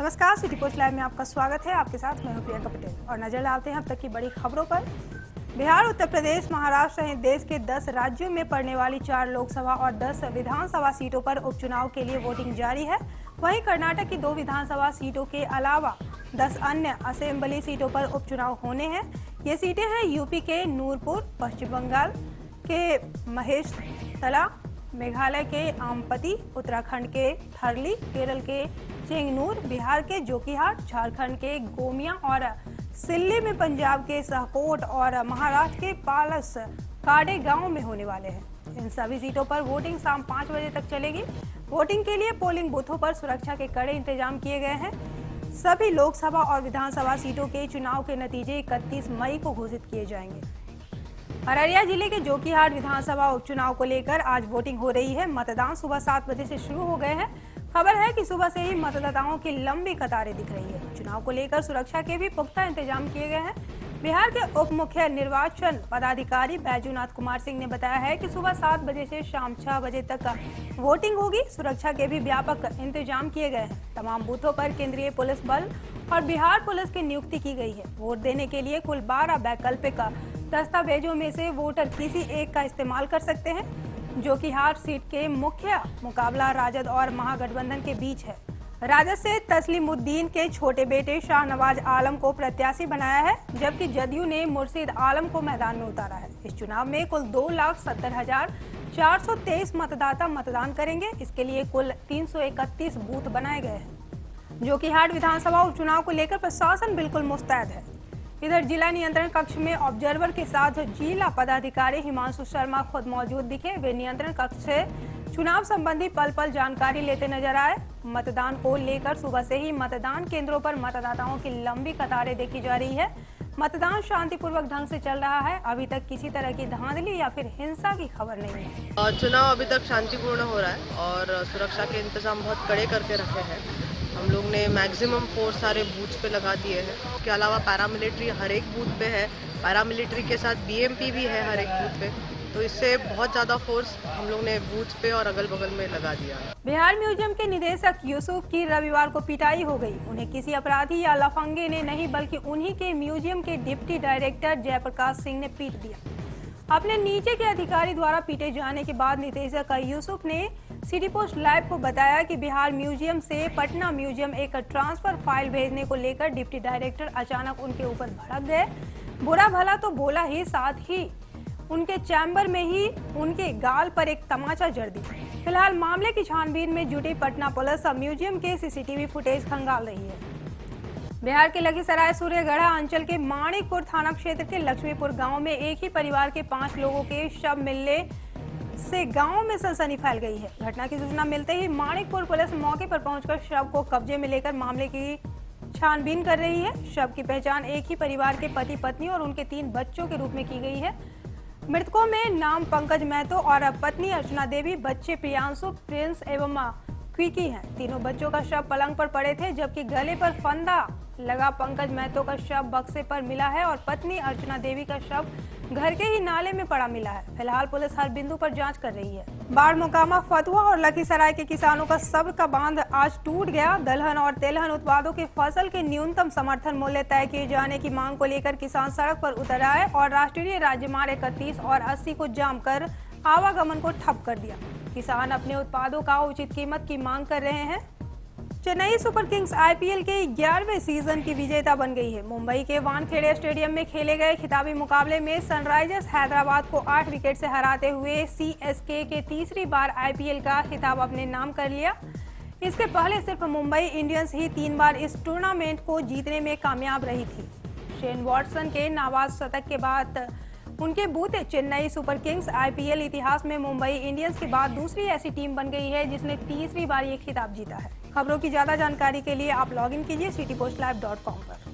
नमस्कार, city post live में आपका स्वागत है। आपके साथ मैं हूं प्रियंका पटेल और नजर डालते हैं अब तक की बड़ी खबरों पर। बिहार, उत्तर प्रदेश, महाराष्ट्र सहित देश के 10 राज्यों में पड़ने वाली 4 लोकसभा और 10 विधानसभा सीटों पर उपचुनाव के लिए वोटिंग जारी है। वहीं कर्नाटक की 2 विधानसभा सीटों के अलावा 10 अन्य असेंबली सीटों पर उपचुनाव होने हैं। ये सीटें हैं यूपी के नूरपुर, पश्चिम बंगाल के महेशतला, मेघालय के आमपति, उत्तराखंड के थरली, केरल के चेंगनूर, बिहार के जोकीहाट, झारखंड के गोमिया और सिल्ली में पंजाब के सहकोट और महाराष्ट्र के पालस काडे गांव में होने वाले हैं। इन सभी सीटों पर वोटिंग शाम 5 बजे तक चलेगी। वोटिंग के लिए पोलिंग बूथों पर सुरक्षा के कड़े इंतजाम किए गए हैं। सभी लोकसभा और विधानसभा सीटों के चुनाव के नतीजे 31 मई को घोषित किए जाएंगे। अररिया जिले के जोकीहाट विधानसभा उपचुनाव को लेकर आज वोटिंग हो रही है। मतदान सुबह 7 बजे से शुरू हो गए हैं। खबर है कि सुबह से ही मतदाताओं की लंबी कतारें दिख रही है। चुनाव को लेकर सुरक्षा के भी पुख्ता इंतजाम किए गए हैं। बिहार के उप मुख्य निर्वाचन पदाधिकारी बैजूनाथ कुमार सिंह ने बताया है कि सुबह 7 बजे से शाम 6 बजे तक वोटिंग होगी। सुरक्षा के भी व्यापक इंतजाम किए गए हैं। तमाम बूथों पर केंद्रीय पुलिस बल और बिहार पुलिस की नियुक्ति की गई है। वोट देने के लिए कुल 12 वैकल्पिक दस्तावेजों में से वोटर किसी एक का इस्तेमाल कर सकते हैं। जोकीहाट सीट के मुख्य मुकाबला राजद और महागठबंधन के बीच है। राजद से तस्लीमुद्दीन के छोटे बेटे शाहनवाज आलम को प्रत्याशी बनाया है, जबकि जदयू ने मुर्शीद आलम को मैदान में उतारा है। इस चुनाव में कुल 2,70,423 मतदाता मतदान करेंगे। इसके लिए कुल 331 बूथ बनाए गए हैं। जोकीहाट विधानसभा उपचुनाव को लेकर प्रशासन बिल्कुल मुस्तैद है। इधर जिला नियंत्रण कक्ष में ऑब्जर्वर के साथ जिला पदाधिकारी हिमांशु शर्मा खुद मौजूद दिखे। वे नियंत्रण कक्ष से चुनाव संबंधी पल पल जानकारी लेते नजर आए। मतदान को लेकर सुबह से ही मतदान केंद्रों पर मतदाताओं की लंबी कतारें देखी जा रही है। मतदान शांतिपूर्वक ढंग से चल रहा है। अभी तक किसी तरह की धांधली या फिर हिंसा की खबर नहीं है। चुनाव अभी तक शांतिपूर्ण हो रहा है और सुरक्षा के इंतजाम बहुत कड़े करके रखे हैं। हम लोग ने मैक्सिमम फोर्स सारे बूथ पे लगा दिए हैं। उसके अलावा पैरामिलिट्री हर एक बूथ पे है। पैरामिलिट्री के साथ बीएमपी भी है हर एक बूथ पे। तो इससे बहुत ज्यादा फोर्स हम लोग ने बूथ पे और अगल बगल में लगा दिया है। बिहार म्यूजियम के निदेशक यूसुफ की रविवार को पिटाई हो गई। उन्हें किसी अपराधी या लफंगे ने नहीं, बल्कि उन्हीं के म्यूजियम के डिप्टी डायरेक्टर जयप्रकाश सिंह ने पीट दिया। अपने नीचे के अधिकारी द्वारा पीटे जाने के बाद निदेशक यूसुफ ने सिटी पोस्ट लाइव को बताया कि बिहार म्यूजियम से पटना म्यूजियम एक ट्रांसफर फाइल भेजने को लेकर डिप्टी डायरेक्टर अचानक उनके ऊपर भड़क गए। बुरा भला तो बोला ही, साथ ही उनके चैम्बर में ही उनके गाल पर एक तमाचा जड़ दी। फिलहाल मामले की छानबीन में जुटी पटना पुलिस म्यूजियम के सीसीटीवी फुटेज खंगाल रही है। बिहार के लखीसराय सूर्यगढ़ा अंचल के माणिकपुर थाना क्षेत्र के लक्ष्मीपुर गांव में एक ही परिवार के 5 लोगों के शव मिलने से गांव में सनसनी फैल गई है। घटना की सूचना मिलते ही माणिकपुर पुलिस मौके पर पहुंचकर शव को कब्जे में लेकर मामले की छानबीन कर रही है। शव की पहचान एक ही परिवार के पति पत्नी और उनके 3 बच्चों के रूप में की गई है। मृतकों में नाम पंकज महतो और पत्नी अर्चना देवी, बच्चे प्रियांशु, प्रिंस एवं क्विकी हैं। तीनों बच्चों का शव पलंग पर पड़े थे, जबकि गले पर फंदा लगा पंकज महतो का शव बक्से पर मिला है और पत्नी अर्चना देवी का शव घर के ही नाले में पड़ा मिला है। फिलहाल पुलिस हर बिंदु पर जांच कर रही है। बाढ़ मोकामा, फतुहा और लखीसराय के किसानों का सब्र का बांध आज टूट गया। दलहन और तेलहन उत्पादों के फसल के न्यूनतम समर्थन मूल्य तय किए जाने की मांग को लेकर किसान सड़क पर उतर आए और राष्ट्रीय राजमार्ग 31 और 80 को जाम कर आवागमन को ठप कर दिया। किसान अपने उत्पादों का उचित कीमत की मांग कर रहे हैं। चेन्नई सुपर किंग्स आईपीएल के 11वें सीजन की विजेता बन गई है। मुंबई के वानखेड़े स्टेडियम में खेले गए खिताबी मुकाबले में सनराइजर्स हैदराबाद को 8 विकेट से हराते हुए सीएसके के तीसरी बार आईपीएल का खिताब अपने नाम कर लिया। इसके पहले सिर्फ मुंबई इंडियंस ही 3 बार इस टूर्नामेंट को जीतने में कामयाब रही थी। शेन वॉटसन के नाबाद शतक के बाद उनके बूते चेन्नई सुपर किंग्स आईपीएल इतिहास में मुंबई इंडियंस के बाद दूसरी ऐसी टीम बन गई है जिसने तीसरी बार ये खिताब जीता है। खबरों की ज्यादा जानकारी के लिए आप लॉगिन कीजिए citypostlive.com पर।